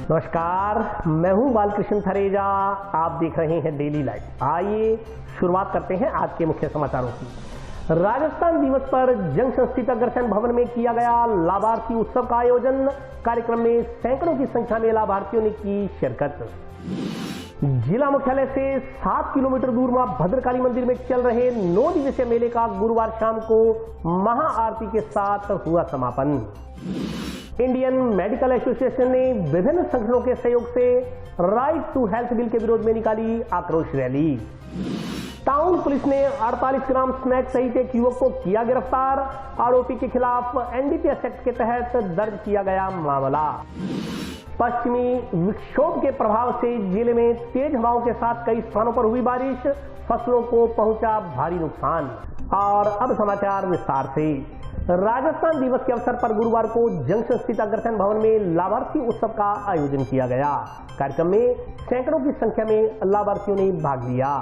नमस्कार, मैं हूं बालकृष्ण थरेजा। आप देख रहे हैं डेली लाइव। आइए शुरुआत करते हैं आज के मुख्य समाचारों की। राजस्थान दिवस पर जंक्शन स्थित अग्रसेन भवन में किया गया लाभार्थी उत्सव का आयोजन। कार्यक्रम में सैकड़ों की संख्या में लाभार्थियों ने की शिरकत। जिला मुख्यालय से 7 किलोमीटर दूर मां भद्रकाली मंदिर में चल रहे 9 दिवसीय मेले का गुरुवार शाम को महाआरती के साथ हुआ समापन। इंडियन मेडिकल एसोसिएशन ने विभिन्न संगठनों के सहयोग से राइट टू हेल्थ बिल के विरोध में निकाली आक्रोश रैली। टाउन पुलिस ने 48 ग्राम स्नैक सहित एक युवक को किया गिरफ्तार। आरोपी के खिलाफ एनडीपीएस एक्ट के तहत दर्ज किया गया मामला। पश्चिमी विक्षोभ के प्रभाव से जिले में तेज हवाओं के साथ कई स्थानों पर हुई बारिश। फसलों को पहुंचा भारी नुकसान। और अब समाचार विस्तार से। राजस्थान दिवस के अवसर पर गुरुवार को जंक्शन स्थित अग्रसेन भवन में लाभार्थी उत्सव का आयोजन किया गया। कार्यक्रम में सैकड़ों की संख्या में लाभार्थियों ने भाग लिया।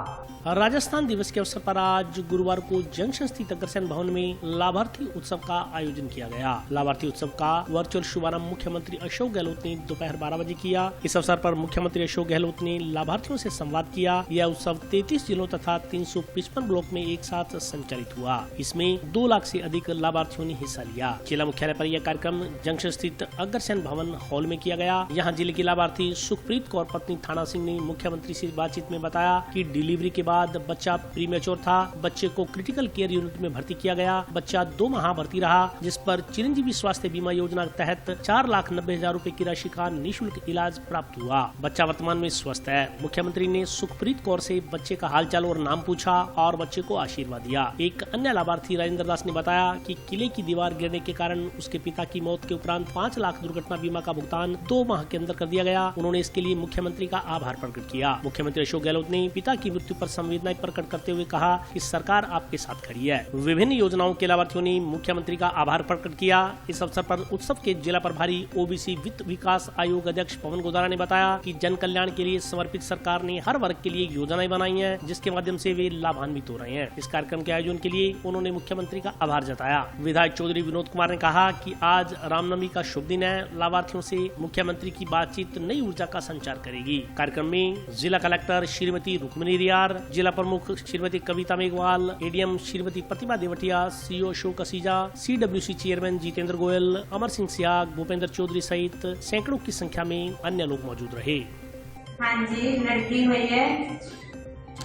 राजस्थान दिवस के अवसर पर आज गुरुवार को जंक्शन स्थित अग्रसेन भवन में लाभार्थी उत्सव का आयोजन किया गया। लाभार्थी उत्सव का वर्चुअल शुभारंभ मुख्यमंत्री अशोक गहलोत ने दोपहर 12 बजे किया। इस अवसर पर मुख्यमंत्री अशोक गहलोत ने लाभार्थियों से संवाद किया। यह उत्सव 33 जिलों तथा 355 ब्लॉक में एक साथ संचालित हुआ। इसमें 2 लाख से अधिक लाभार्थियों ने हिस्सा लिया। जिला मुख्यालय पर यह कार्यक्रम जंक्शन स्थित अग्रसेन भवन हॉल में किया गया। यहाँ जिले की लाभार्थी सुखप्रीत कौर पत्नी थाना सिंह ने मुख्यमंत्री से बातचीत में बताया कि डिलीवरी के बाद बच्चा प्रीमेच्योर था। बच्चे को क्रिटिकल केयर यूनिट में भर्ती किया गया। बच्चा 2 माह भर्ती रहा, जिस पर चिरंजीवी स्वास्थ्य बीमा योजना के तहत 4,90,000 रूपए की राशि का निःशुल्क इलाज प्राप्त हुआ। बच्चा वर्तमान में स्वस्थ है। मुख्यमंत्री ने सुखप्रीत कौर से बच्चे का हालचाल और नाम पूछा और बच्चे को आशीर्वाद दिया। एक अन्य लाभार्थी राजेंद्र दास ने बताया कि किले की दीवार गिरने के कारण उसके पिता की मौत के उपरांत 5 लाख दुर्घटना बीमा का भुगतान 2 माह के अंदर कर दिया गया। उन्होंने इसके लिए मुख्यमंत्री का आभार प्रकट किया। मुख्यमंत्री अशोक गहलोत ने पिता की मृत्यु पर संवेदनाएं प्रकट करते हुए कहा कि सरकार आपके साथ खड़ी है। विभिन्न योजनाओं के लाभार्थियों ने मुख्यमंत्री का आभार प्रकट किया। इस अवसर पर उत्सव के जिला प्रभारी ओबीसी वित्त विकास आयोग अध्यक्ष पवन गोदारा ने बताया कि जन कल्याण के लिए समर्पित सरकार ने हर वर्ग के लिए योजनाएं बनाई हैं, जिसके माध्यम से वे लाभान्वित हो रहे हैं। इस कार्यक्रम के आयोजन के लिए उन्होंने मुख्यमंत्री का आभार जताया। विधायक चौधरी विनोद कुमार ने कहा कि आज रामनवमी का शुभ दिन है। लाभार्थियों से मुख्यमंत्री की बातचीत नई ऊर्जा का संचार करेगी। कार्यक्रम में जिला कलेक्टर श्रीमती रुक्मिणी रियार, जिला प्रमुख Shrimati Kavita Meghwal, ADM Shrimati Pratibha Devtiya, CO Ashok Asija, CWC chairman Jitendra Goyal, Amar Singh Siyag, Bhupendra Chaudhary सहित सैकड़ों की संख्या में अन्य लोग मौजूद रहे। हाँ जी, लड़की हुई है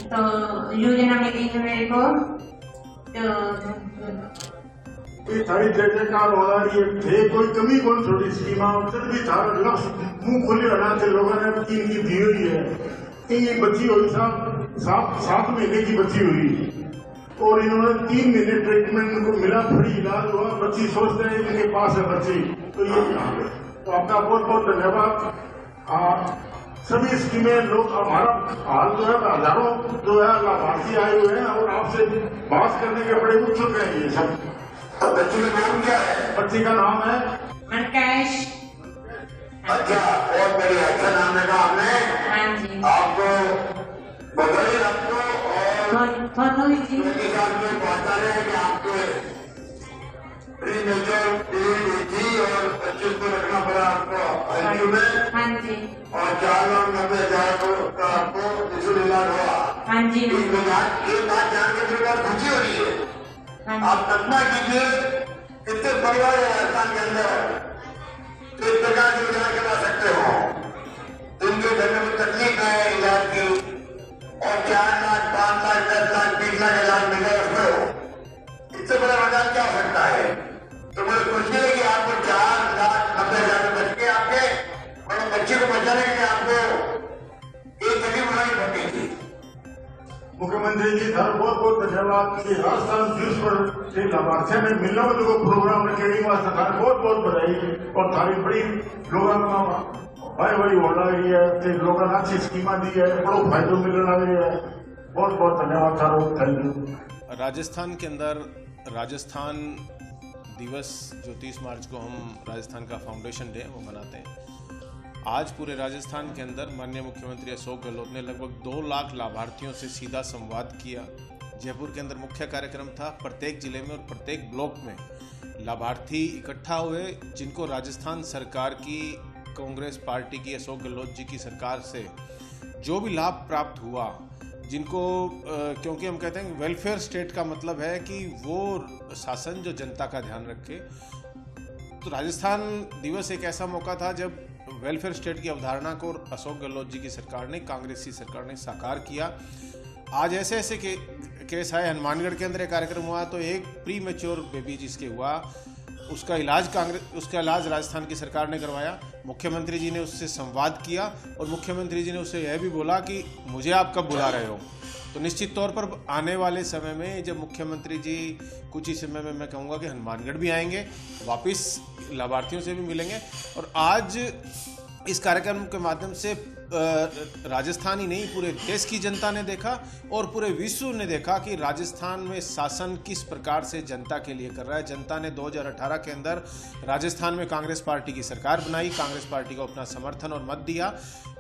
तो योजना मिली है मेरे को। ये सारी जयकार हो रही है। कोई कमी कौन छोटी स्कीमा फिर भी था मुंह खोले बनाते लोगों ने की दी हुई है। ये बच्ची हुई सात महीने की बच्ची हुई और इन्होंने 3 महीने ट्रीटमेंट इनको मिला, फ्री इलाज हुआ। बच्ची सोचते हैं इनके पास है बच्ची, तो ये तो आपका बहुत बहुत धन्यवाद। सभी स्कीमें लोग हमारा हाल जो है हजारों जो है लाभार्थी आए हुए हैं और आपसे बात करने के बड़े उत्सुक हैं। ये सब बच्ची का नाम क्या है? बच्ची का नाम है मनकेश। अच्छा, बहुत बड़ी अच्छा नाम है आपने। हाँ जी, आपको बधाई आपको और जी पता है कि आपको प्रीमेच्योर डिलीवरी थी और बच्चे को रखना पड़ा आपको आईसीयू में। हाँ जी, और 4,90,000 का आपको निःशुल्क इलाज हुआ। हाँ जी, ये बात जान के मेरे को खुशी हो रही है। आप कल्पना कीजिए कितने परिवार है राजस्थान के अंदर इस प्रकार की योजना करा सकते हो, जिनके घर में तकलीफ है इलाज की और 4 लाख 5 लाख 10 लाख 20 लाख इलाज मिल रहे उसको, इससे बड़ा वरदान क्या हो सकता है? तो मुझे खुशी है कि आपको 4,90,000 बच के आपके और बच्चे को बचाने के लिए आपको एक तकलीफ उठानी पड़ती थी। मुख्यमंत्री जी का बहुत बहुत धन्यवाद कि राजस्थान दिवस पर लाभार्थियों में मिलने वाले को प्रोग्राम रखेगी। सरकार बहुत बहुत बधाई और तारीफ बड़ी लोगों का भाई हो रही है। लोगों ने अच्छी स्कीमा दी है, बड़ो फायदो मिलने लगे है। बहुत बहुत धन्यवाद सारो, थैंक यू। राजस्थान के अंदर राजस्थान दिवस जो 30 मार्च को हम राजस्थान का फाउंडेशन डे वो मनाते हैं। आज पूरे राजस्थान के अंदर माननीय मुख्यमंत्री अशोक गहलोत ने लगभग 2 लाख लाभार्थियों से सीधा संवाद किया। जयपुर के अंदर मुख्य कार्यक्रम था। प्रत्येक जिले में और प्रत्येक ब्लॉक में लाभार्थी इकट्ठा हुए जिनको राजस्थान सरकार की कांग्रेस पार्टी की अशोक गहलोत जी की सरकार से जो भी लाभ प्राप्त हुआ, जिनको क्योंकि हम कहते हैं वेलफेयर स्टेट का मतलब है कि वो शासन जो जनता का ध्यान रखे, तो राजस्थान दिवस एक ऐसा मौका था जब वेलफेयर स्टेट की अवधारणा को अशोक गहलोत जी की सरकार ने, कांग्रेसी सरकार ने साकार किया। आज ऐसे ऐसे केस आए। हनुमानगढ़ के अंदर एक कार्यक्रम हुआ तो एक प्री मैच्योर बेबी जिसके हुआ, उसका इलाज राजस्थान की सरकार ने करवाया। मुख्यमंत्री जी ने उससे संवाद किया और मुख्यमंत्री जी ने उससे यह भी बोला कि मुझे आप कब बुला रहे हो। तो निश्चित तौर पर आने वाले समय में जब मुख्यमंत्री जी कुछ ही समय में, मैं कहूँगा कि हनुमानगढ़ भी आएंगे, वापस लाभार्थियों से भी मिलेंगे। और आज इस कार्यक्रम के माध्यम से राजस्थान ही नहीं, पूरे देश की जनता ने देखा और पूरे विश्व ने देखा कि राजस्थान में शासन किस प्रकार से जनता के लिए कर रहा है। जनता ने 2018 के अंदर राजस्थान में कांग्रेस पार्टी की सरकार बनाई, कांग्रेस पार्टी को अपना समर्थन और मत दिया।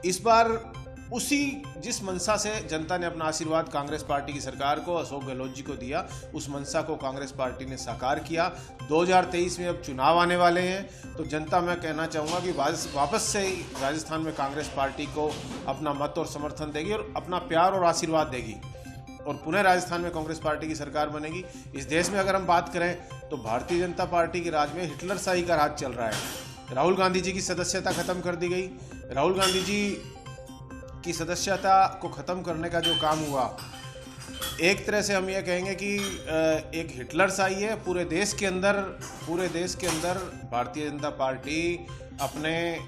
इस बार उसी जिस मनसा से जनता ने अपना आशीर्वाद कांग्रेस पार्टी की सरकार को, अशोक गहलोत जी को दिया, उस मनसा को कांग्रेस पार्टी ने साकार किया। 2023 में अब चुनाव आने वाले हैं तो जनता, मैं कहना चाहूँगा कि वापस से राजस्थान में कांग्रेस पार्टी को अपना मत और समर्थन देगी और अपना प्यार और आशीर्वाद देगी और पुनः राजस्थान में कांग्रेस पार्टी की सरकार बनेगी। इस देश में अगर हम बात करें तो भारतीय जनता पार्टी के राज में हिटलर शाही का राज चल रहा है। राहुल गांधी जी की सदस्यता खत्म कर दी गई। राहुल गांधी जी की सदस्यता को ख़त्म करने का जो काम हुआ, एक तरह से हम ये कहेंगे कि एक हिटलर शाही है। पूरे देश के अंदर भारतीय जनता पार्टी अपने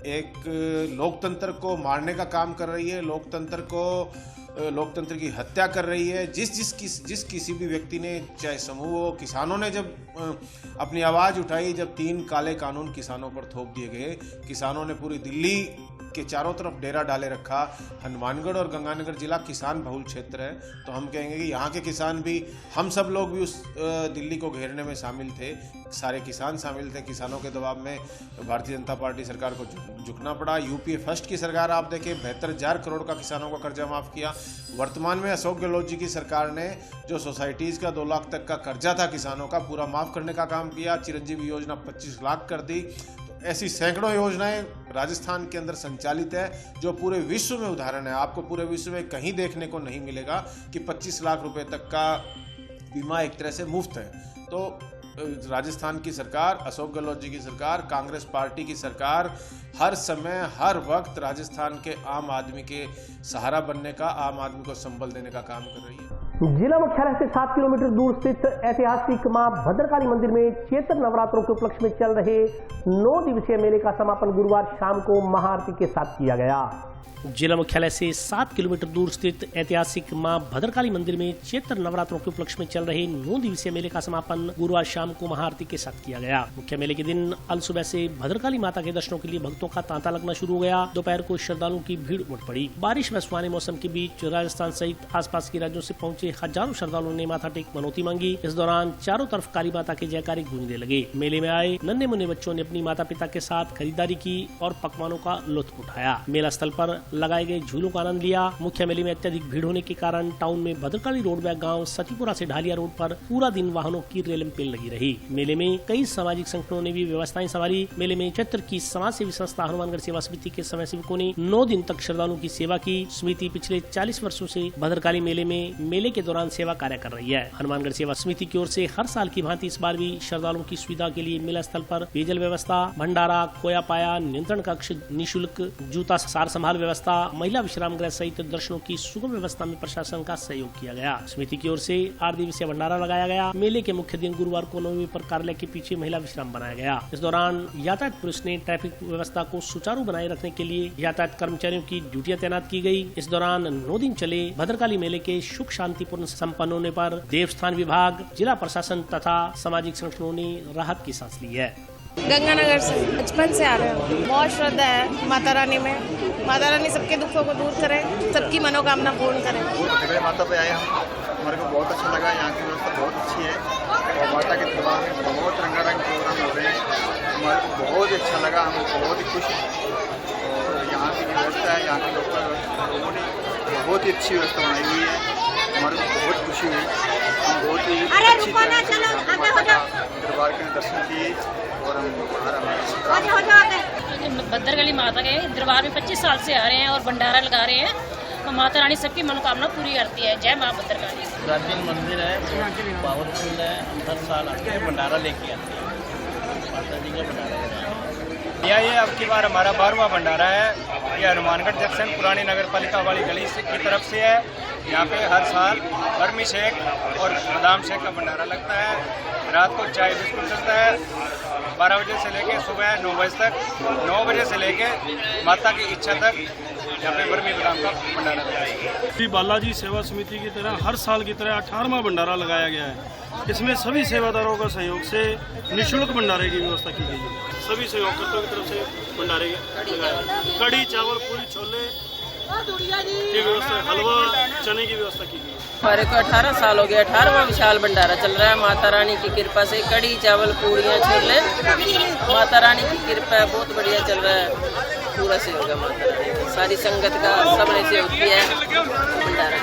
एक लोकतंत्र को मारने का काम कर रही है, लोकतंत्र की हत्या कर रही है। जिस किसी भी व्यक्ति ने, चाहे समूह हो, किसानों ने जब अपनी आवाज़ उठाई, जब 3 काले कानून किसानों पर थोप दिए गए, किसानों ने पूरी दिल्ली के चारों तरफ डेरा डाले रखा। हनुमानगढ़ और गंगानगर जिला किसान बहुल क्षेत्र है, तो हम कहेंगे कि यहाँ के किसान भी, हम सब लोग भी उस दिल्ली को घेरने में शामिल थे, सारे किसान शामिल थे। किसानों के दबाव में भारतीय जनता पार्टी सरकार को झुकना पड़ा। यूपीए फर्स्ट की सरकार आप देखें, 72,000 करोड़ का किसानों का कर्जा माफ़ किया। वर्तमान में अशोक गहलोत जी की सरकार ने जो सोसाइटीज़ का 2 लाख तक का कर्जा था किसानों का, पूरा माफ़ करने का काम किया। चिरंजीवी योजना 25 लाख कर दी। ऐसी सैकड़ों योजनाएं राजस्थान के अंदर संचालित है जो पूरे विश्व में उदाहरण है। आपको पूरे विश्व में कहीं देखने को नहीं मिलेगा कि 25 लाख रुपए तक का बीमा एक तरह से मुफ्त है। तो राजस्थान की सरकार, अशोक गहलोत जी की सरकार, कांग्रेस पार्टी की सरकार हर समय हर वक्त राजस्थान के आम आदमी के सहारा बनने का, आम आदमी को संबल देने का काम कर रही है। जिला मुख्यालय से 7 किलोमीटर दूर स्थित ऐतिहासिक मां भद्रकाली मंदिर में चैत्र नवरात्रों के उपलक्ष्य में चल रहे 9 दिवसीय मेले का समापन गुरुवार शाम को महाआरती के साथ किया गया। जिला मुख्यालय से 7 किलोमीटर दूर स्थित ऐतिहासिक मां भद्रकाली मंदिर में चैत्र नवरात्रों के उपलक्ष्य में चल रहे 9 दिवसीय मेले का समापन गुरुवार शाम को महाआरती के साथ किया गया। मुख्य मेले के दिन अल सुबह से भद्रकाली माता के दर्शनों के लिए भक्तों का तांता लगना शुरू हो गया। दोपहर को श्रद्धालुओं की भीड़ उमड़ पड़ी। बारिश व सुहाने मौसम के बीच राजस्थान सहित आसपास के राज्यों से पहुंचे हजारों श्रद्धालुओं ने माथा टेक मनौती मांगी। इस दौरान चारों तरफ काली माता के जयकारे गूंजने लगे। मेले में आए नन्हे मुन्ने बच्चों ने अपनी माता पिता के साथ खरीदारी की और पकवानों का लुत्फ उठाया। मेला स्थल पर लगाए गए झूलों का आनंद लिया। मुख्य मेले में अत्यधिक भीड़ होने के कारण टाउन में भद्रकाली रोड व गांव सतीपुरा से ढालिया रोड पर पूरा दिन वाहनों की रेलम पेल लगी रही। मेले में कई सामाजिक संगठनों ने भी व्यवस्थाएं संभाली। मेले में चैत्र की समाज सेवी संस्था हनुमानगढ़ सेवा समिति के समय सेवकों ने 9 दिन तक श्रद्धालुओं की सेवा की। समिति पिछले 40 वर्षों से भद्रकाली मेले के दौरान सेवा कार्य कर रही है। हनुमानगढ़ सेवा समिति की ओर से हर साल की भांति इस बार भी श्रद्धालुओं की सुविधा के लिए मेला स्थल पर पेयजल व्यवस्था, भंडारा, खोया पाया, नियंत्रण कक्ष, निःशुल्क जूता सार संभाल व्यवस्था, महिला विश्राम गृह सहित दर्शनों की सुगम व्यवस्था में प्रशासन का सहयोग किया गया। समिति की ओर से 8 दिवसीय भंडारा लगाया गया। मेले के मुख्य दिन गुरुवार को 9वीं पर कार्यालय के पीछे महिला विश्राम बनाया गया। इस दौरान यातायात पुलिस ने ट्रैफिक व्यवस्था को सुचारू बनाए रखने के लिए यातायात कर्मचारियों की ड्यूटियां तैनात की गई। इस दौरान 9 दिन चले भद्रकाली मेले के सुख शांतिपूर्ण संपन्न होने पर देवस्थान विभाग, जिला प्रशासन तथा सामाजिक संगठनों ने राहत की सांस ली है। गंगानगर से बचपन से आ रहे हो। बहुत श्रद्धा है माता रानी में। माता रानी सबके दुखों को दूर करे, सबकी मनोकामना पूर्ण करे। जगह माता पे आए हम, हमारे को बहुत अच्छा लगा। यहाँ की व्यवस्था बहुत अच्छी है और माता के दरबार में बहुत रंगारंग प्रोग्राम हो रहे हैं। हमारे को बहुत अच्छा लगा, हम बहुत ही खुश हैं। और यहाँ की व्यवस्था है, यहाँ के लोगों ने बहुत ही अच्छी व्यवस्था बनाई हुई है। हमारे को बहुत खुशी हुई। हम बहुत ही अच्छी तरह दरबार के दर्शन किए और हम बाहर भद्रकाली माता के दरबार में 25 साल से आ रहे हैं और भंडारा लगा रहे हैं और माता रानी सबकी मनोकामना पूरी करती है। जय माँ भद्रकाली। प्राचीन मंदिर है, पावरफुल है, हर साल आते हैं भंडारा लेके आते हैं, माता जी का भंडारा। ये अब की बार हमारा 12वां भंडारा है। ये हनुमानगढ़ जंक्शन पुरानी नगर पालिका वाली गली की तरफ से है। यहाँ पे हर साल बर्मी शेक और बादाम शेक का भंडारा लगता है। रात को चाय बिस्कुट चलता है 12 बजे से लेके सुबह 9 बजे तक, 9 बजे से लेके माता की इच्छा तक यहाँ पे बर्मी बादाम का भंडारा लगता है। श्री बालाजी सेवा समिति की तरह हर साल की तरह 18वां भंडारा लगाया गया है। इसमें सभी सेवादारों का सहयोग से निःशुल्क भंडारे की व्यवस्था की गई है। सभी सहयोगकर्ताओं की तरफ से भंडारे लगाया, कड़ी चावल पूरी छोले की व्यवस्था, हलवा चने की व्यवस्था की गई है। हमारे को 18 साल हो गया, 18वां विशाल भंडारा चल रहा है। माता रानी की कृपा से कड़ी चावल पूड़ियाँ छोले, माता रानी की कृपा है, बहुत बढ़िया चल रहा है। पूरा सहयोग है माता रानी, सारी संगत का सबने सहयोग किया है भंडारा।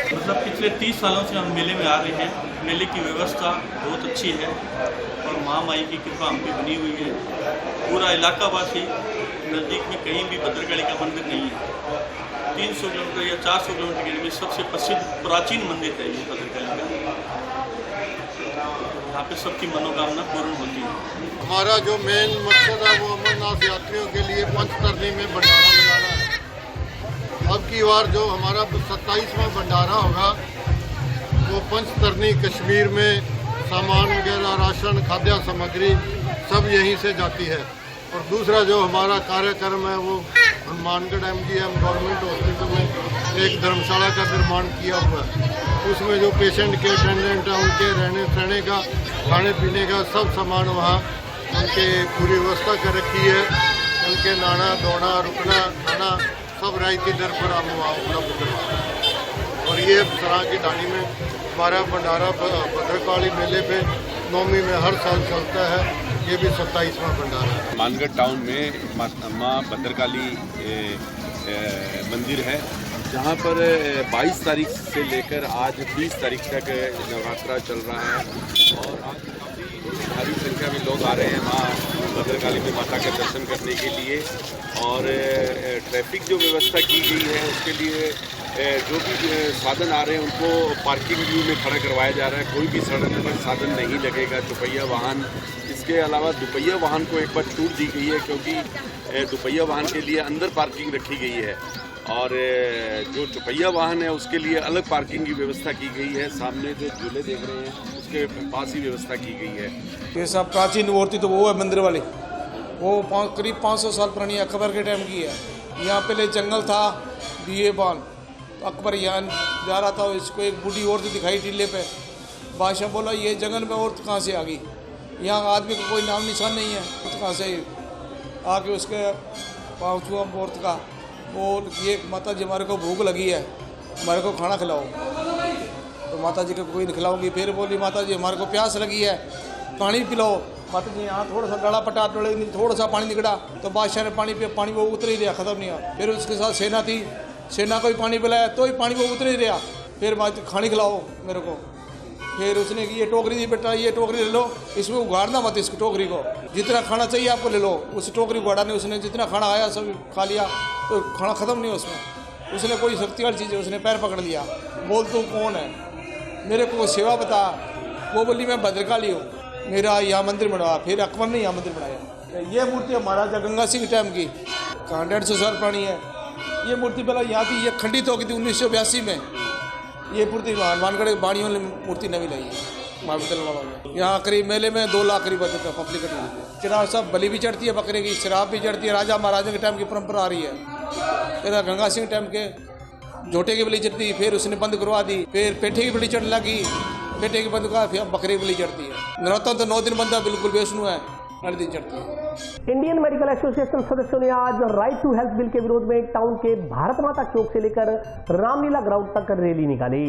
मतलब पिछले 30 सालों से हम मेले में आ रहे हैं। मेले की व्यवस्था बहुत अच्छी है और महामाई की कृपा हम पे बनी हुई है। पूरा इलाकावासी नज़दीक में कहीं भी भद्रकाली का मंदिर नहीं है। 300 किलोमीटर या 400 किलोमीटर के में सबसे प्रसिद्ध प्राचीन मंदिर है ये भद्रकाली का। यहाँ पे सबकी मनोकामना पूर्ण होती है। हमारा जो मेन मकसद है वो अमरनाथ यात्रियों के लिए पंचतरनी में भंडारा लगाना है। अब की बार जो हमारा 27वां भंडारा होगा वो पंचतरनी कश्मीर में सामान वगैरह, राशन, खाद्य सामग्री सब यहीं से जाती है। और दूसरा जो हमारा कार्यक्रम है वो हनुमानगढ़ MGM गवर्नमेंट हॉस्पिटल में एक धर्मशाला का निर्माण किया हुआ है। उसमें जो पेशेंट के अटेंडेंट हैं उनके रहने सहने का, खाने पीने का सब सामान वहाँ उनके पूरी व्यवस्था कर रखी है। उनके नाना दौड़ा रुकना खाना सब रायती दर पर हम वहाँ उपलब्ध करवाते हैं। और ये सराह की ढाणी में हमारा भंडारा भद्रकाली मेले पे नौमी में हर साल चलता है। ये भी 27वां भंडारा है। मानगढ़ टाउन में माँ भद्रकाली मंदिर है, जहाँ पर 22 तारीख से लेकर आज 20 तारीख तक नवरात्रा चल रहा है। और आज काफ़ी भारी संख्या में लोग आ रहे हैं माँ भद्रकाली में माता का दर्शन करने के लिए। और ट्रैफिक जो व्यवस्था की गई है उसके लिए जो भी साधन आ रहे हैं उनको पार्किंग व्यू में खड़ा करवाया जा रहा है। कोई भी सड़क पर साधन नहीं लगेगा, दुपहिया वाहन। इसके अलावा दुपहिया वाहन को एक बार छूट दी गई है क्योंकि दुपहिया वाहन के लिए अंदर पार्किंग रखी गई है और जो चौपहिया वाहन है उसके लिए अलग पार्किंग की व्यवस्था की गई है। सामने जो झूले देख रहे हैं उसके पास ही व्यवस्था की गई है। ये सब प्राचीन मूर्ति तो वो है मंदिर वाली, वो करीब 500 साल पुरानी अकबर के टाइम की है। यहाँ पहले जंगल था बीए बान, तो अकबर यहाँ जा रहा था, इसको एक बूढ़ी औरत दिखाई टीले पे। बादशाह बोला ये जंगल में औरत कहाँ से आ गई, यहाँ आदमी का कोई नाम निशान नहीं है, तो कहाँ से आके उसके पाँव छुआ औरत का, बोल ये माता जी हमारे को भूख लगी है, हमारे को खाना खिलाओ। तो माता जी को कोई नहीं खिलाऊंगी। फिर बोली माता जी हमारे को प्यास लगी है, पानी पिलाओ। माता जी यहाँ थोड़ा सा डला पटा डोले थोड़ा सा पानी निकला तो बादशाह ने पानी पिया, पानी वो उतर ही रहा, ख़त्म नहीं हुआ। फिर उसके साथ सेना थी, सेना को भी पानी पिलाया तो ही पानी वो उतर ही रहा। फिर माता खाने खिलाओ मेरे को। फिर उसने ये टोकरी दी, बेटा ये टोकरी ले लो, इसमें उगाड़ना मत इसकी टोकरी को, जितना खाना चाहिए आपको ले लो। उस टोकरी को उगाड़ने उसने जितना खाना आया सब खा लिया, तो खाना ख़त्म नहीं उसमें। उसने कोई शक्ति वाली चीज़ है, उसने पैर पकड़ लिया, बोल तू कौन है, मेरे को सेवा बता। वो बोली मैं भद्रकाली हूँ, मेरा यहाँ मंदिर बनवाया। फिर अकबर ने यहाँ मंदिर बनाया। ये मूर्ति महाराजा गंगा सिंह टाइम की, कहाँ 150 साल पुरानी है। ये मूर्ति पहले यहाँ थी, ये खंडित हो गई थी 1982 में। ये मूर्ति हनुमानगढ़ बाणी वाली मूर्ति नवी लाई है महाविद्यालय बाबा में। यहाँ करीब मेले में 2 लाख करीब बचत है पब्लिक है। चढ़ाव सब बलि भी चढ़ती है, बकरे की शराब भी चढ़ती है। राजा महाराजा के टाइम की परंपरा आ रही है। फिर गंगा सिंह टाइम के झोटे की बलि चढ़ती, फिर उसने बंद करवा दी। फिर पेठे की बलि चढ़ने लगी, पेठे की बंद का, फिर बकरे की बलि चढ़ती है। नवरात्र तो 9 दिन बंदा बिल्कुल वैष्णु है, हर दिन चढ़ती है। इंडियन मेडिकल एसोसिएशन सदस्यों ने आज राइट टू हेल्थ बिल के विरोध में टाउन के भारत माता चौक से लेकर रामलीला ग्राउंड तक रैली निकाली।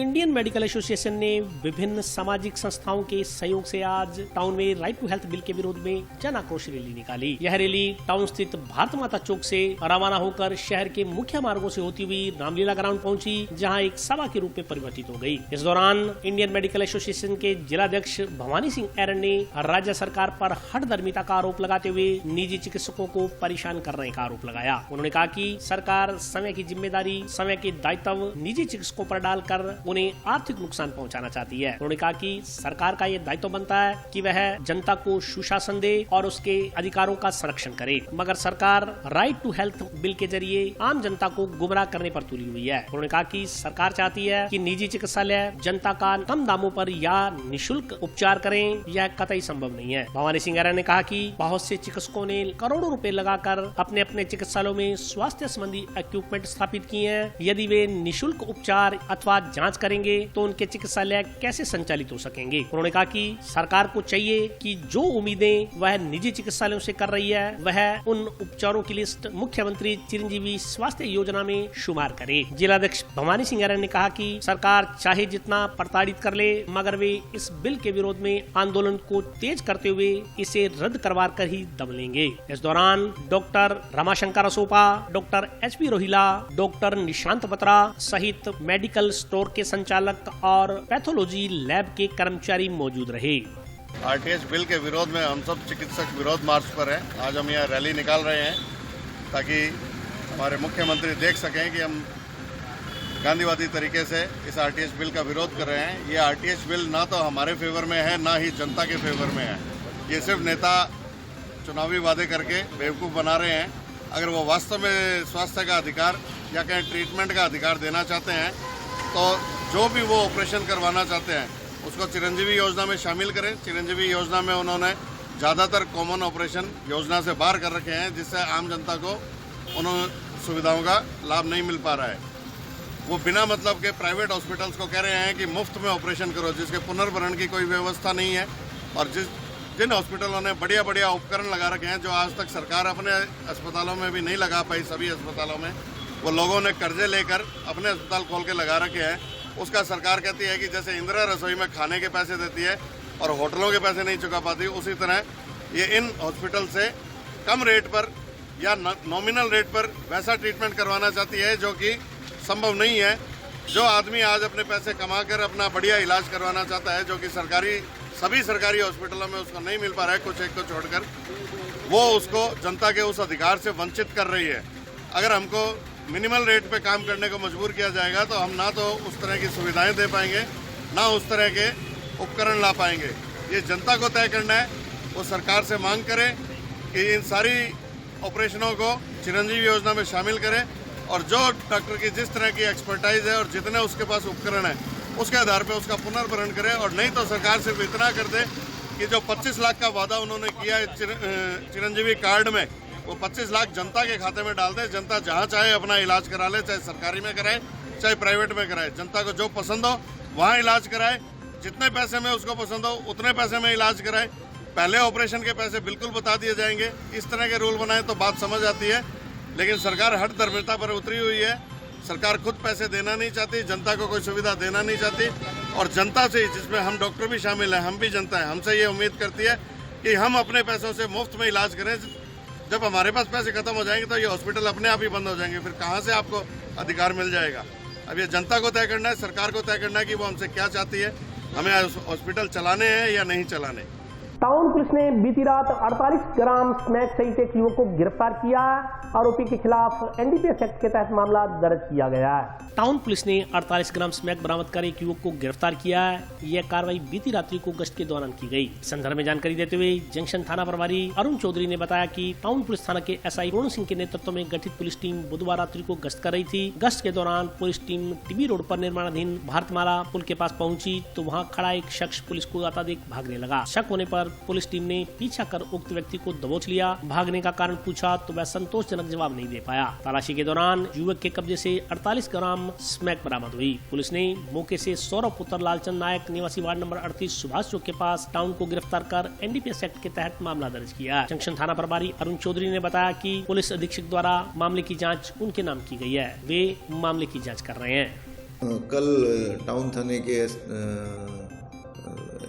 इंडियन मेडिकल एसोसिएशन ने विभिन्न सामाजिक संस्थाओं के सहयोग से आज टाउन में राइट टू हेल्थ बिल के विरोध में जन आक्रोश रैली निकाली। यह रैली टाउन स्थित भारत माता चौक से रवाना होकर शहर के मुख्य मार्गों से होती हुई रामलीला ग्राउंड पहुंची, जहां एक सभा के रूप में परिवर्तित हो गई। इस दौरान इंडियन मेडिकल एसोसिएशन के जिलाध्यक्ष भवानी सिंह एरन ने राज्य सरकार पर हठधर्मिता का आरोप लगाते हुए निजी चिकित्सकों को परेशान करने का आरोप लगाया। उन्होंने कहा कि सरकार समय की जिम्मेदारी, समय के दायित्व निजी चिकित्सकों पर डालकर उन्हें आर्थिक नुकसान पहुंचाना चाहती है। उन्होंने कहा कि सरकार का ये दायित्व बनता है कि वह जनता को सुशासन दे और उसके अधिकारों का संरक्षण करे, मगर सरकार राइट टू हेल्थ बिल के जरिए आम जनता को गुमराह करने पर तुली हुई है। उन्होंने कहा कि सरकार चाहती है कि निजी चिकित्सालय जनता का कम दामों पर या निःशुल्क उपचार करें, यह कतई संभव नहीं है। भवानी सिंह एरन ने कहा कि बहुत से चिकित्सकों ने करोड़ों रुपए लगाकर अपने अपने चिकित्सालयों में स्वास्थ्य संबंधी इक्विपमेंट स्थापित किए हैं। यदि वे निःशुल्क उपचार अथवा जांच करेंगे तो उनके चिकित्सालय कैसे संचालित हो सकेंगे। उन्होंने कहा कि सरकार को चाहिए कि जो उम्मीदें वह निजी चिकित्सालयों से कर रही है, वह उन उपचारों की लिस्ट मुख्यमंत्री चिरंजीवी स्वास्थ्य योजना में शुमार करे। जिलाध्यक्ष भवानी सिंह एरन ने कहा कि सरकार चाहे जितना प्रताड़ित कर ले, मगर वे इस बिल के विरोध में आंदोलन को तेज करते हुए इसे रद्द करवा कर ही दम लेंगे। इस दौरान doctor Ramashankar Asopa, doctor HP Rohila, doctor Nishant Batra सहित मेडिकल स्टोर के संचालक और पैथोलॉजी लैब के कर्मचारी मौजूद रहे। RTS बिल के विरोध में हम सब चिकित्सक विरोध मार्च पर हैं। आज हम यहाँ रैली निकाल रहे हैं ताकि हमारे मुख्यमंत्री देख सकें कि हम गांधीवादी तरीके से इस RTS बिल का विरोध कर रहे हैं। ये RTS बिल ना तो हमारे फेवर में है, ना ही जनता के फेवर में है। ये सिर्फ नेता चुनावी वादे करके बेवकूफ़ बना रहे हैं। अगर वो वास्तव में स्वास्थ्य का अधिकार या कहीं ट्रीटमेंट का अधिकार देना चाहते हैं तो जो भी वो ऑपरेशन करवाना चाहते हैं उसको चिरंजीवी योजना में शामिल करें। चिरंजीवी योजना में उन्होंने ज़्यादातर कॉमन ऑपरेशन योजना से बाहर कर रखे हैं, जिससे आम जनता को उन सुविधाओं का लाभ नहीं मिल पा रहा है। वो बिना मतलब के प्राइवेट हॉस्पिटल्स को कह रहे हैं कि मुफ्त में ऑपरेशन करो, जिसके पुनर्भरण की कोई व्यवस्था नहीं है। और जिन हॉस्पिटलों ने बढ़िया बढ़िया उपकरण लगा रखे हैं जो आज तक सरकार अपने अस्पतालों में भी नहीं लगा पाई, सभी अस्पतालों में वो लोगों ने कर्जे लेकर अपने अस्पताल खोल के लगा रखे हैं। उसका सरकार कहती है कि जैसे इंदिरा रसोई में खाने के पैसे देती है और होटलों के पैसे नहीं चुका पाती, उसी तरह ये इन हॉस्पिटल से कम रेट पर या नॉमिनल रेट पर वैसा ट्रीटमेंट करवाना चाहती है जो कि संभव नहीं है। जो आदमी आज अपने पैसे कमा कर अपना बढ़िया इलाज करवाना चाहता है, जो कि सभी सरकारी हॉस्पिटलों में उसको नहीं मिल पा रहा है, कुछ एक को छोड़कर, वो उसको जनता के उस अधिकार से वंचित कर रही है। अगर हमको मिनिमल रेट पे काम करने को मजबूर किया जाएगा तो हम ना तो उस तरह की सुविधाएं दे पाएंगे, ना उस तरह के उपकरण ला पाएंगे। ये जनता को तय करना है। वो सरकार से मांग करे कि इन सारी ऑपरेशनों को चिरंजीवी योजना में शामिल करें और जो डॉक्टर की जिस तरह की एक्सपर्टाइज है और जितने उसके पास उपकरण है उसके आधार पर उसका पुनर्भरण करें। और नहीं तो सरकार सिर्फ इतना कर दे कि जो 25 लाख का वादा उन्होंने किया है चिरंजीवी कार्ड में, वो 25 लाख जनता के खाते में डाल दे। जनता जहाँ चाहे अपना इलाज करा ले, चाहे सरकारी में कराए चाहे प्राइवेट में कराए। जनता को जो पसंद हो वहाँ इलाज कराए, जितने पैसे में उसको पसंद हो उतने पैसे में इलाज कराए। पहले ऑपरेशन के पैसे बिल्कुल बता दिए जाएंगे। इस तरह के रूल बनाए तो बात समझ आती है, लेकिन सरकार हठधर्मिता पर उतरी हुई है। सरकार खुद पैसे देना नहीं चाहती, जनता को कोई सुविधा देना नहीं चाहती। और जनता से, जिसमें हम डॉक्टर भी शामिल हैं, हम भी जनता है, हमसे ये उम्मीद करती है कि हम अपने पैसों से मुफ्त में इलाज करें। जब हमारे पास पैसे खत्म हो जाएंगे तो ये हॉस्पिटल अपने आप ही बंद हो जाएंगे, फिर कहाँ से आपको अधिकार मिल जाएगा। अब ये जनता को तय करना है, सरकार को तय करना है कि वो हमसे क्या चाहती है, हमें हॉस्पिटल चलाने हैं या नहीं चलाने। टाउन पुलिस ने बीती रात 48 ग्राम स्मैक सहित एक युवक को गिरफ्तार किया। आरोपी के खिलाफ NDPS एक्ट के तहत मामला दर्ज किया गया है। टाउन पुलिस ने 48 ग्राम स्मैक बरामद कर एक युवक को गिरफ्तार किया है। यह कार्रवाई बीती रात्रि को गश्त के दौरान की गई। इस संदर्भ में जानकारी देते हुए जंक्शन थाना प्रभारी अरुण चौधरी ने बताया कि टाउन पुलिस थाना के SI रोहन सिंह के नेतृत्व में गठित पुलिस टीम बुधवार रात्रि को गश्त कर रही थी। गश्त के दौरान पुलिस टीम टीबी रोड पर निर्माणाधीन भारतमाला पुल के पास पहुंची तो वहां खड़ा एक शख्स पुलिस को आता देख भागने लगा। शक होने पर पुलिस टीम ने पीछा कर उक्त व्यक्ति को दबोच लिया। भागने का कारण पूछा तो वह संतोषजनक जवाब नहीं दे पाया। तलाशी के दौरान युवक के कब्जे से 48 ग्राम स्मैक बरामद हुई। पुलिस ने मौके से सौरभ पुत्र लालचंद नायक निवासी वार्ड नंबर 38 सुभाष चौक के पास टाउन को गिरफ्तार कर NDPS एक्ट के तहत मामला दर्ज किया। जंक्शन थाना प्रभारी अरुण चौधरी ने बताया कि पुलिस अधीक्षक द्वारा मामले की जाँच उनके नाम की गई है। वे मामले की जाँच कर रहे हैं। कल टाउन थाने के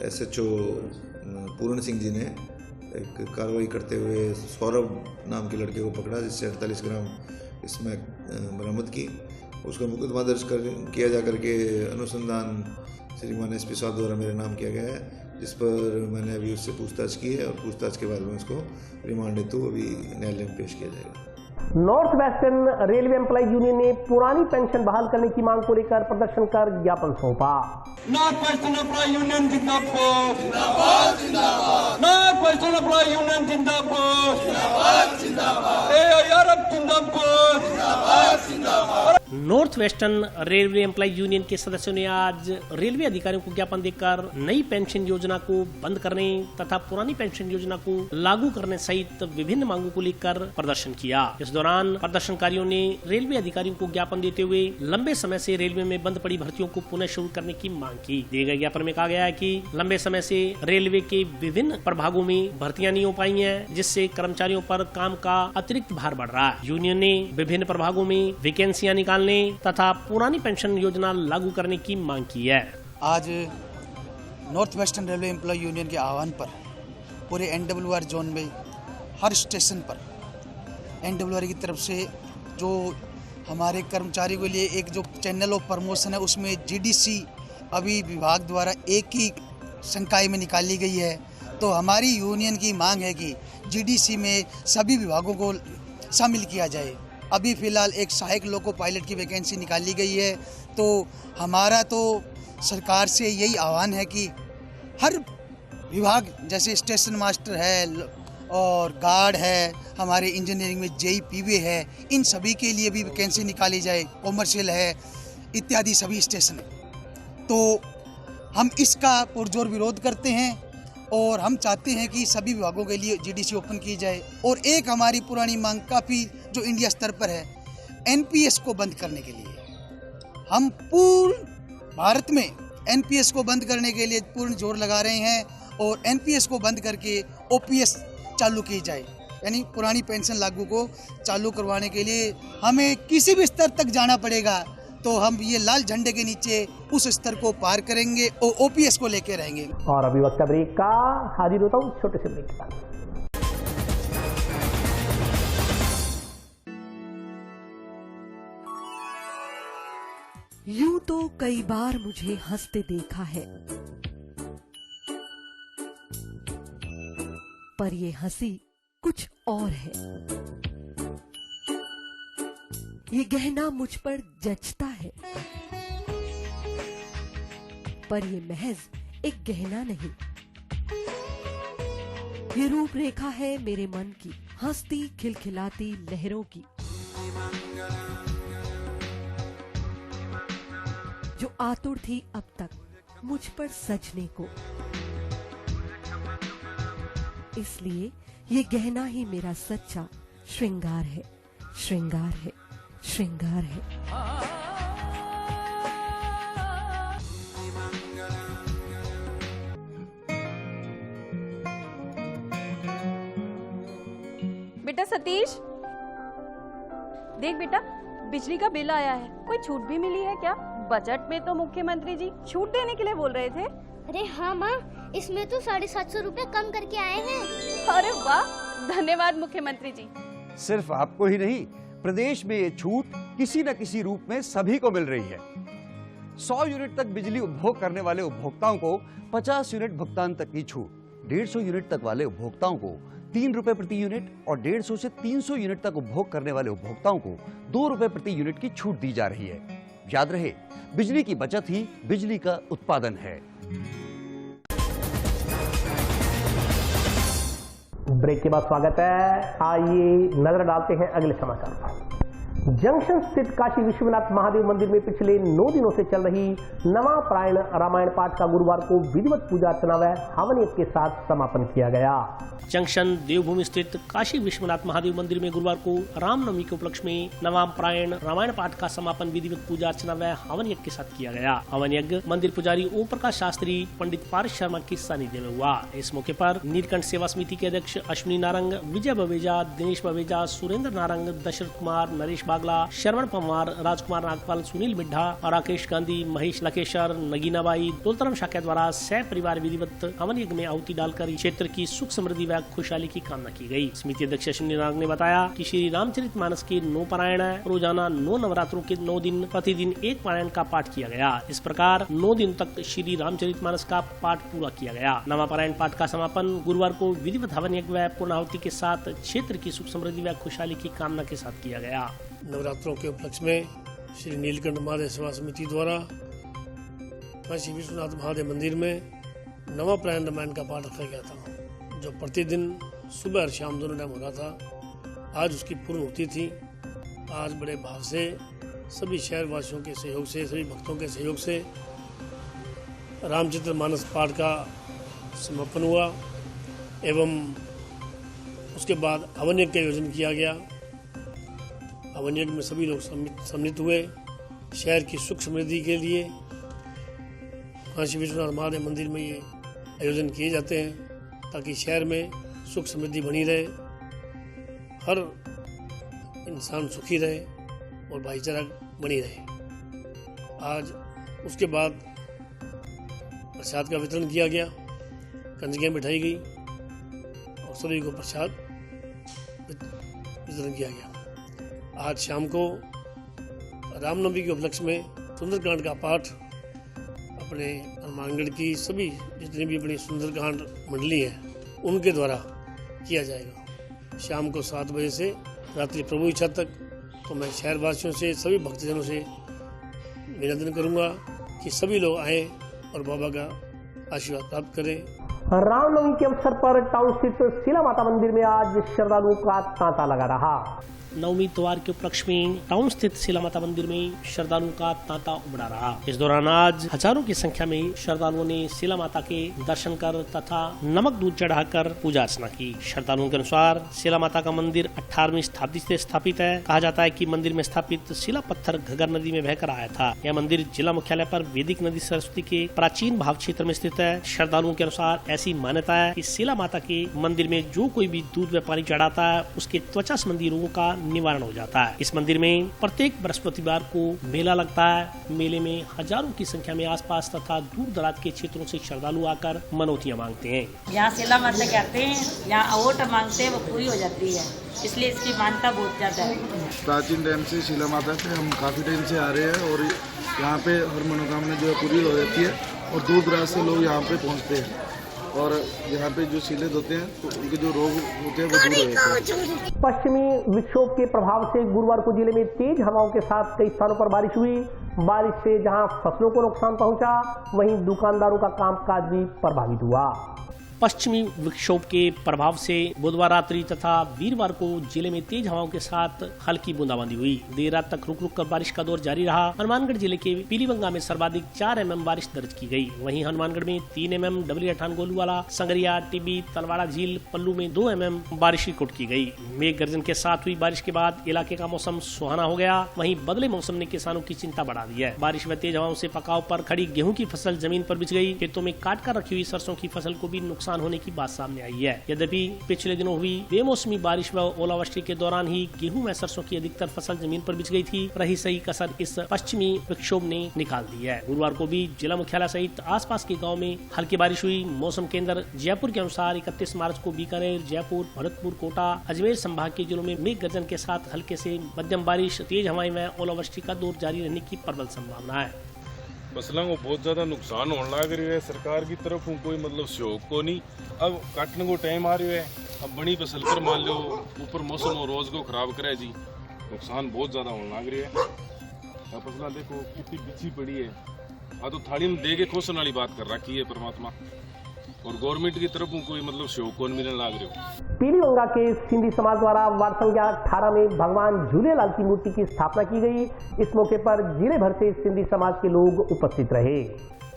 SHO पूर्ण सिंह जी ने एक कार्रवाई करते हुए सौरभ नाम के लड़के को पकड़ा, जिससे 48 ग्राम इसमें बरामद की। उसका मुकदमा दर्ज किया जा करके अनुसंधान श्रीमान SP साहब द्वारा मेरा नाम किया गया है, जिस पर मैंने अभी उससे पूछताछ की है और पूछताछ के बाद में उसको रिमांड हेतु अभी न्यायालय में पेश किया जाएगा। North Western Railway Employ Union ने पुरानी पेंशन बहाल करने की मांग को लेकर प्रदर्शन कर ज्ञापन सौंपा। नॉर्थ वेस्टर्न एम्प्लॉय यूनियन जिंदाबाद, जिंदाबाद, जिंदाबाद। नॉर्थ वेस्टर्न एम्प्लॉय यूनियन जिंदाबाद, जिंदाबाद, जिंदाबाद। AIRF जिंदाबाद, जिंदाबाद, जिंदाबाद। North Western Railway Employ Union के सदस्यों ने आज रेलवे अधिकारियों को ज्ञापन देकर नई पेंशन योजना को बंद करने तथा पुरानी पेंशन योजना को लागू करने सहित विभिन्न मांगों को लेकर प्रदर्शन किया। इस दौरान प्रदर्शनकारियों ने रेलवे अधिकारियों को ज्ञापन देते हुए लंबे समय से रेलवे में बंद पड़ी भर्तियों को पुनः शुरू करने की मांग की। दिए गए ज्ञापन में कहा गया है कि लंबे समय से रेलवे के विभिन्न प्रभागों में भर्तियां नहीं हो पाई हैं, जिससे कर्मचारियों पर काम का अतिरिक्त भार बढ़ रहा है। यूनियन ने विभिन्न प्रभागों में वैकेंसियां निकालने तथा पुरानी पेंशन योजना लागू करने की मांग की है। आज North Western Railway Employ Union के आह्वान पर पूरे NWR जोन में हर स्टेशन पर NWR की तरफ से जो हमारे कर्मचारियों के लिए एक जो चैनल ऑफ प्रमोशन है, उसमें GDC अभी विभाग द्वारा एक ही संकाय में निकाली गई है। तो हमारी यूनियन की मांग है कि GDC में सभी विभागों को शामिल किया जाए। अभी फ़िलहाल एक सहायक लोको पायलट की वैकेंसी निकाली गई है। तो हमारा तो सरकार से यही आह्वान है कि हर विभाग जैसे स्टेशन मास्टर है और गार्ड है, हमारे इंजीनियरिंग में JEE है, इन सभी के लिए भी वैकेंसी निकाली जाए। कॉमर्शियल है इत्यादि सभी स्टेशन है। तो हम इसका पुरजोर विरोध करते हैं और हम चाहते हैं कि सभी विभागों के लिए GDC ओपन की जाए। और एक हमारी पुरानी मांग काफ़ी जो इंडिया स्तर पर है, NPS को बंद करने के लिए हम पूर्ण भारत में NPS को बंद करने के लिए पूर्ण जोर लगा रहे हैं और NPS को बंद करके OPS चालू की जाए, यानी पुरानी पेंशन लागू को चालू करवाने के लिए हमें किसी भी स्तर तक जाना पड़ेगा। तो हम ये लाल झंडे के नीचे उस स्तर को पार करेंगे और OPS को लेके रहेंगे। और अभी वक्त ब्रेक का, हाजिर होता हूँ छोटे से ब्रेक के बाद। यूं तो कई बार मुझे हंसते देखा है, पर ये हंसी कुछ और है। ये गहना मुझ पर जचता है, पर ये महज एक गहना नहीं, ये रूपरेखा है मेरे मन की, हंसती खिलखिलाती लहरों की, जो आतुर थी अब तक मुझ पर सजने को। इसलिए ये गहना ही मेरा सच्चा श्रृंगार है, श्रृंगार है, श्रृंगार है। बेटा सतीश, देख बेटा, बिजली का बिल आया है। कोई छूट भी मिली है क्या? बजट में तो मुख्यमंत्री जी छूट देने के लिए बोल रहे थे। अरे हाँ माँ, इसमें तो 750 रुपए कम करके आए हैं। अरे वाह, धन्यवाद मुख्यमंत्री जी। सिर्फ आपको ही नहीं, प्रदेश में ये छूट किसी न किसी रूप में सभी को मिल रही है। 100 यूनिट तक बिजली उपभोग करने वाले उपभोक्ताओं को 50 यूनिट भुगतान तक की छूट, 150 यूनिट तक वाले उपभोक्ताओं को 3 रुपए प्रति यूनिट और 150 से 300 यूनिट तक उपभोग करने वाले उपभोक्ताओं को 2 रुपए प्रति यूनिट की छूट दी जा रही है। याद रहे, बिजली की बचत ही बिजली का उत्पादन है। ब्रेक के बाद स्वागत है। आइए नजर डालते हैं अगले समाचार पर। जंक्शन स्थित काशी विश्वनाथ महादेव मंदिर में पिछले 9 दिनों से चल रही नवापरायण रामायण पाठ का गुरुवार को विधिवत पूजा अर्चना व हवन यज्ञ के साथ समापन किया गया। जंक्शन देवभूमि स्थित काशी विश्वनाथ महादेव मंदिर में गुरुवार को रामनवमी के उपलक्ष्य में नवापरायण रामायण पाठ का समापन विधिवत पूजा अर्चना व हवन यज्ञ के साथ किया गया। हवन यज्ञ मंदिर पुजारी ओम प्रकाश शास्त्री, पंडित पारस शर्मा के सानिध्य में हुआ। इस मौके पर नीलकंठ सेवा समिति के अध्यक्ष अश्विनी नारंग, विजय बवेजा, दिनेश बवेजा, सुरेंद्र नारंग, दशरथ कुमार, नरेश बागला, श्रवण पंवार, राजकुमार नागपाल, सुनील मिड्ढा और राकेश गांधी, महेश लकेशर, नगीनाबाई, तुलतरम शाक्या द्वारा सह परिवार विधिवत हवन यज्ञ में आहुति डालकर क्षेत्र की सुख समृद्धि व खुशहाली की कामना की गई। समिति अध्यक्ष अश्विनी नाग ने बताया कि श्री रामचरितमानस के 9 पारायण है। रोजाना 9 नवरात्रों के 9 दिन प्रतिदिन 1 पारायण का पाठ किया गया। इस प्रकार 9 दिन तक श्री रामचरितमानस का पाठ पूरा किया गया। नवा पारायण पाठ का समापन गुरुवार को विधिवत हवन यज्ञ व पूर्णाहुति के साथ क्षेत्र की सुख समृद्धि व खुशहाली की कामना के साथ किया गया। नवरात्रों के उपलक्ष्य में श्री नीलकंठ महादेव सेवा समिति द्वारा काशी विश्वनाथ महादेव मंदिर में नवा पारायण रामायण का पाठ रखा गया था, जो प्रतिदिन सुबह और शाम दोनों टाइम हो रहा था। आज उसकी पूर्णाहुति थी। आज बड़े भाव से सभी शहरवासियों के सहयोग से, सभी भक्तों के सहयोग से रामचरितमानस पाठ का समापन हुआ एवं उसके बाद हवन यज्ञ का आयोजन किया गया। हवन यज्ञ में सभी लोग सम्मिलित हुए। शहर की सुख समृद्धि के लिए काशी विश्वनाथ महादेव मंदिर में ये आयोजन किए जाते हैं ताकि शहर में सुख समृद्धि बनी रहे, हर इंसान सुखी रहे और भाईचारा बनी रहे। आज उसके बाद प्रसाद का वितरण किया गया, कंजकें बिठाई गई और सभी को प्रसाद वितरण किया गया। आज शाम को रामनवमी के उपलक्ष्य में सुंदरकांड का पाठ अपने हनुमानगढ़ की सभी जितनी भी अपनी सुंदरकांड मंडली है उनके द्वारा किया जाएगा। शाम को 7 बजे से रात्रि प्रभु इच्छा तक। तो मैं शहरवासियों से, सभी भक्तजनों से निवेदन करूंगा कि सभी लोग आए और बाबा का आशीर्वाद प्राप्त करें। रामनवमी के अवसर पर टाउन स्थित शिला माता मंदिर में आज श्रद्धालुओं का तांता लगा रहा। नवमी त्योहार के उपलक्ष्य में टाउन स्थित शिला माता मंदिर में श्रद्धालुओं का तांता उमड़ा रहा। इस दौरान आज हजारों की संख्या में श्रद्धालुओं ने शिला माता के दर्शन कर तथा नमक दूध चढ़ाकर पूजा अर्चना की। श्रद्धालुओं के अनुसार शिला माता का मंदिर 18वीं शताब्दी से स्थापित है। कहा जाता है कि मंदिर में स्थापित शिला पत्थर घग्गर नदी में बहकर आया था। यह मंदिर जिला मुख्यालय पर वैदिक नदी सरस्वती के प्राचीन भाव क्षेत्र में स्थित है। श्रद्धालुओं के अनुसार ऐसी मान्यता है कि शिला माता के मंदिर में जो कोई भी दूध व पानी चढ़ाता है उसके त्वचा संबंधी रोगों का निवारण हो जाता है। इस मंदिर में प्रत्येक बृहस्पतिवार को मेला लगता है। मेले में हजारों की संख्या में आसपास तथा दूर दराज के क्षेत्रों से श्रद्धालु आकर मनौतियाँ मांगते हैं। यहाँ शिला माता कहते हैं, यहाँ वोट मांगते हैं वो पूरी हो जाती है, इसलिए इसकी मान्यता बहुत ज्यादा है। प्राचीन टाइम से शिला माता पे हम काफी टाइम से आ रहे हैं और यहाँ पे हर मनोकामना जो है पूरी हो जाती है और दूर दराज से लोग यहाँ पे पहुँचते हैं और यहाँ पे जो शिले होते हैं तो उनके जो रोग होते हैं वो दूर हो जाते हैं। पश्चिमी विक्षोभ के प्रभाव से गुरुवार को जिले में तेज हवाओं के साथ कई स्थानों पर बारिश हुई। बारिश से जहां फसलों को नुकसान पहुंचा, वहीं दुकानदारों का कामकाज भी प्रभावित हुआ। पश्चिमी विक्षोभ के प्रभाव से बुधवार रात्रि तथा वीरवार को जिले में तेज हवाओं के साथ हल्की बूंदाबांदी हुई। देर रात तक रुक रुक कर बारिश का दौर जारी रहा। हनुमानगढ़ जिले के पीलीबंगा में सर्वाधिक 4 mm बारिश दर्ज की गई। वहीं हनुमानगढ़ में 3 mm, डबली अठान गोलूवाला, संगरिया, टिब्बी, तलवाड़ा झील, पल्लू में 2 mm बारिश रिकॉर्ड की गई। मेघ गर्जन के साथ हुई बारिश के बाद इलाके का मौसम सुहाना हो गया। वहीं बदले मौसम ने किसानों की चिंता बढ़ा दी है। बारिश व तेज हवाओं से पकाव पर खड़ी गेहूं की फसल जमीन पर बिछ गई। खेतों में काट कर रखी हुई सरसों की फसल को भी नुकसान होने की बात सामने आई है। यद्यपि पिछले दिनों हुई बेमौसमी बारिश व ओलावृष्टि के दौरान ही गेहूं व सरसों की अधिकतर फसल जमीन पर बिछ गई थी। रही सही कसर इस पश्चिमी विक्षोभ ने निकाल दी है। गुरुवार को भी जिला मुख्यालय सहित आसपास के गाँव में हल्की बारिश हुई। मौसम केंद्र जयपुर के अनुसार 31 मार्च को बीकानेर, जयपुर, भरतपुर, कोटा, अजमेर संभाग के जिलों में मेघ गर्जन के साथ हल्के से मध्यम बारिश, तेज हवाएं व ओलावृष्टि का दौर जारी रहने की प्रबल संभावना है। फसलों को बहुत ज़्यादा नुकसान होने लग रही है। सरकार की तरफ कोई मतलब सहयोग को नहीं। अब काटने को टाइम आ रही है। अब बड़ी फसल पर मान लो ऊपर मौसम और रोज को खराब करे जी, नुकसान बहुत ज़्यादा होने लग रही है। अब फसलें देखो कितनी बिछी पड़ी है। तो थाली में दे के खोसन वाली बात कर रखी है परमात्मा और गवर्नमेंट की तरफ कोई मतलब सहयोग कौन मिलने लग रहे हो। पीलीबंगा के सिंधी समाज द्वारा वार्ड संख्या 18 में भगवान झूलेलाल की मूर्ति की स्थापना की गई। इस मौके पर जिले भर से सिंधी समाज के लोग उपस्थित रहे।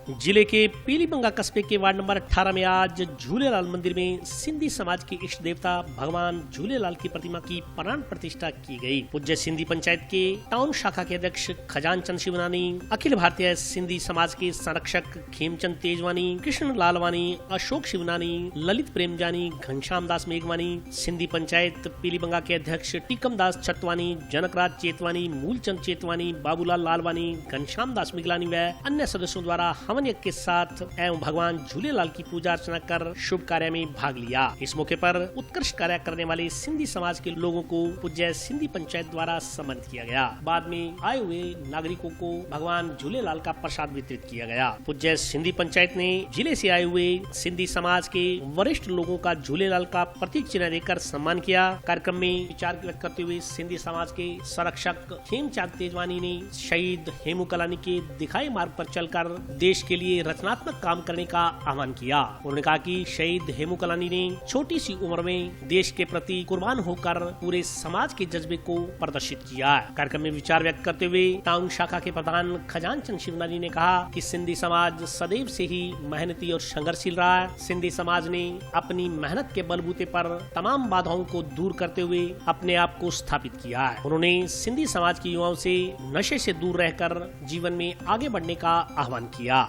जिले के पीलीबंगा कस्बे के वार्ड नंबर 18 में आज झूलेलाल मंदिर में सिंधी समाज के इष्ट देवता भगवान झूलेलाल की प्रतिमा की प्राण प्रतिष्ठा की गई। पूज्य सिंधी पंचायत के टाउन शाखा के अध्यक्ष खजान चंद शिवनानी, अखिल भारतीय सिंधी समाज के संरक्षक खेमचंद तेजवानी, कृष्ण लालवानी, अशोक शिवनानी, ललित प्रेमजानी, घनश्याम दास मेघवानी, सिंधी पंचायत पीलीबंगा के अध्यक्ष टीकम दास छतवानी, जनकराज चेतवानी, मूलचंद चेतवानी, बाबूलाल लालवानी, घनश्याम दास मिगलानी व अन्य सदस्यों द्वारा हवन यज्ञ के साथ एवं भगवान झूलेलाल की पूजा अर्चना कर शुभ कार्य में भाग लिया। इस मौके पर उत्कृष्ट कार्य करने वाले सिंधी समाज के लोगों को पूज्य सिंधी पंचायत द्वारा सम्मानित किया गया। बाद में आए हुए नागरिकों को भगवान झूलेलाल का प्रसाद वितरित किया गया। पूज्य सिंधी पंचायत ने जिले से आए हुए सिंधी समाज के वरिष्ठ लोगों का झूलेलाल का प्रतीक चिन्ह देकर सम्मान किया। कार्यक्रम में विचार व्यक्त करते हुए सिंधी समाज के संरक्षक खेमचंद तेजवानी ने शहीद हेमू कलानी के दिखाए मार्ग पर चलकर देश के लिए रचनात्मक काम करने का आह्वान किया। उन्होंने कहा कि शहीद हेमू कलानी ने छोटी सी उम्र में देश के प्रति कुर्बान होकर पूरे समाज के जज्बे को प्रदर्शित किया। कार्यक्रम में विचार व्यक्त करते हुए टाउन शाखा के प्रधान खजान चंद शिवनानी ने कहा कि सिंधी समाज सदैव से ही मेहनती और संघर्षशील रहा है। सिंधी समाज ने अपनी मेहनत के बलबूते पर तमाम बाधाओं को दूर करते हुए अपने आप को स्थापित किया है। उन्होंने सिंधी समाज के युवाओं से नशे से दूर रहकर जीवन में आगे बढ़ने का आह्वान किया।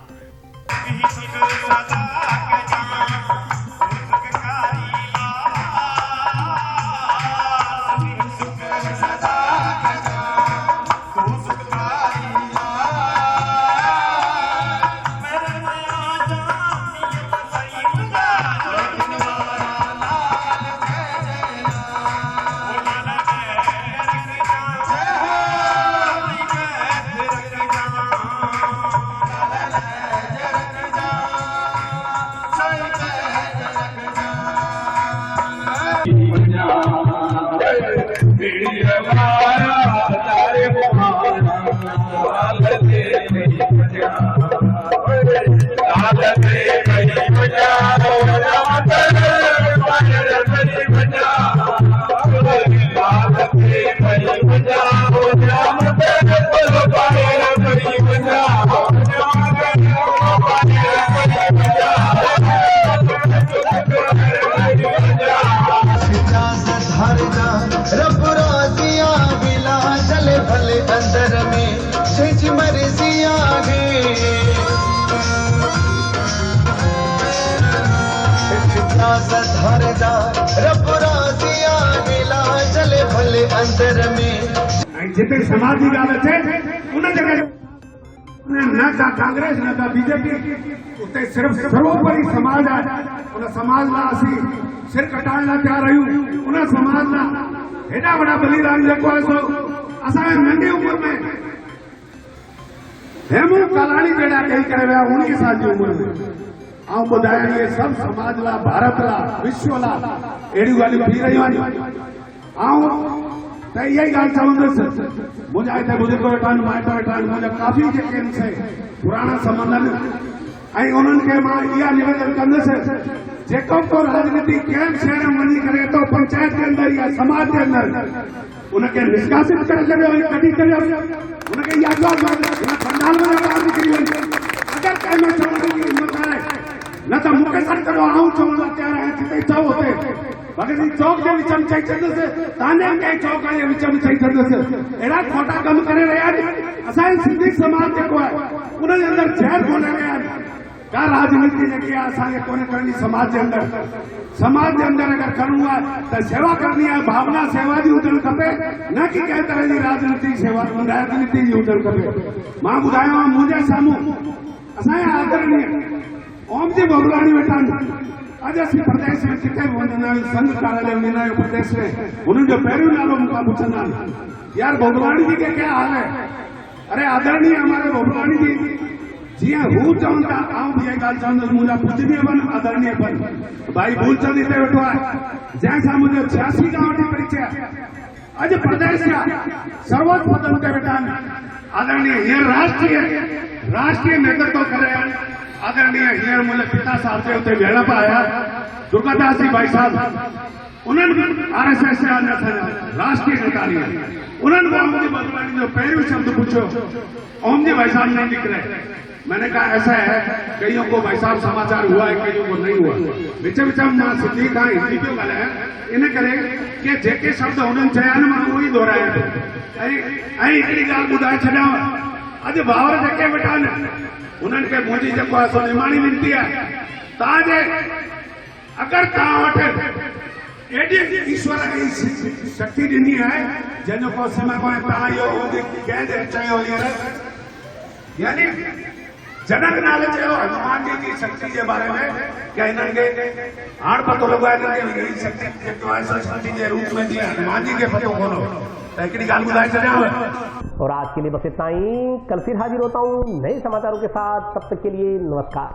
जिते समाज की गाल थे उन जगह न था कांग्रेस न था बीजेपी, उते सिर्फ सर्वोपरि समाज है। उन समाज ला असी सिर कटाइण लाइ तैयार आहियूं। उन समाज ला हेॾा वॾा बलिदान जेको आहे सो असांजे नंढी उमिरि में हेमू कलानी जहिड़ा कई करे विया 19 साल जी उमिरि में। ऐं ॿुधायां इहे सभु समाज ला, भारत ला, विश्व ला अहिड़ियूं ॻाल्हियूं थी रहियूं आहिनि। त इहा ई ॻाल्हि चवंदुसि, मुंहिंजा हिते बुजुर्ग वेठा आहिनि, माइट वेठा आहिनि, मुंहिंजा काफ़ी जेके आहिनि से पुराणा संबंध आहिनि ऐं उन्हनि खे मां इहा निवेदन कंदुसि, जेको को राजनीति कंहिं बि शहर में वञी करे तो पंचायत के अंदर या समाज के अंदर उनखे निष्कासित करे छॾियो, कढी छॾियो, उनखे इहा जवाब हुन पंडाल में ॿाहिरि निकिरी वञे। अगरि कंहिं में चवण जी हिमत आहे न त मूंखे सॾु करियो, आऊं चवण लाइ तयारु आहियां, जिते चओ हुते भगत सिंह चौक के विच में चई छॾंदुसि, तव्हांजे कंहिं चौक जे विच में चई छॾंदुसि। अहिड़ा खोटा कम करे रहिया आहिनि। असांजी सिंधी समाज जेको आहे उनजे अंदर ज़हर घोले रहिया आहिनि। का राजनीति जेकी आहे असांखे कोन्हे करणी समाज जे अंदर। समाज जे अंदर अगरि करणो आहे त सेवा करणी आहे, भावना सेवा जी हुजणु खपे, न कि कंहिं तरह जी राजनीति सेवा राजनीति जी हुजणु खपे। मां ॿुधायो मुंहिंजे साम्हूं असांजा आदरणीय ओम जी बोबलाणी वेठा आहिनि। अॼु असीं प्रदेश में किथे बि वञंदा आहियूं, संघ कार्यालय वेंदा आहियूं प्रदेश में, हुननि जो पहिरियों नालो मूंखां पुछंदा आहिनि, यार बोबलाणी जी के क्या हाल है? अरे आदरणीय हमारे बोबलाणी जी जीअं हू चवनि था, आऊं बि इहा ॻाल्हि चवंदुसि, मुंहिंजा पूजनीय बन आदरणीय बन। भाई मूलचंद हिते वेठो आहे, जंहिंसां मुंहिंजो 86 खां वठी परिचय आहे। अॼु प्रदेश जा सर्वोच्च पदन ते वेठा आहिनि आदरणीय, हींअर राष्ट्रीय नेतृत्व करे आदरणीय हींअर मुंहिंजे पिता साहब जे हुते वेहण पिया आया दुर्गादास जी भाई साहब। उन्हनि RSS जा असांजा राष्ट्रीय नेता आहिनि। उन्हनि ओम जी बोबलाणी जो पहिरियों शब्द पुछियो, ओम जी भाई साहब नहीं निकिरे, मैंने कहा ऐसा है, कईयों को भाई साहब समाचार हुआ है, कईयों को नहीं हुआ। विच मां सिंधी खां हिंदी पियो ॻाल्हायां, इन करे कि जेके शब्द हुननि चया आहिनि मां उहो ई दोहरायां थो। ऐं हिकिड़ी ॻाल्हि ॿुधाए छॾियां, अॼु भाउर जेके वेठा आहिनि उन्हनि खे मुंहिंजी जेको आहे सो निमाणी विनती आहे, तव्हांजे अगरि तव्हां वटि एॾी ईश्वर शक्ति ॾिनी आहे जंहिंजो को सीमा कोन्हे, तव्हां इहो कंहिं चयो हींअर, यानी जनक नाले चयो हनुमान जी की शक्ति के बारे में, क्या हिननि खे हाणे पतो लॻो आहे कि शक्ति जेको आहे सो शक्ति जे रूप में जीअं हनुमान जी खे पतो कोन हो, त हिकिड़ी ॻाल्हि ॿुधाए छॾियांव। और आज के लिए बस इतना ही, कल फिर हाजिर होता हूँ नए समाचारों के साथ, तब तक के लिए नमस्कार।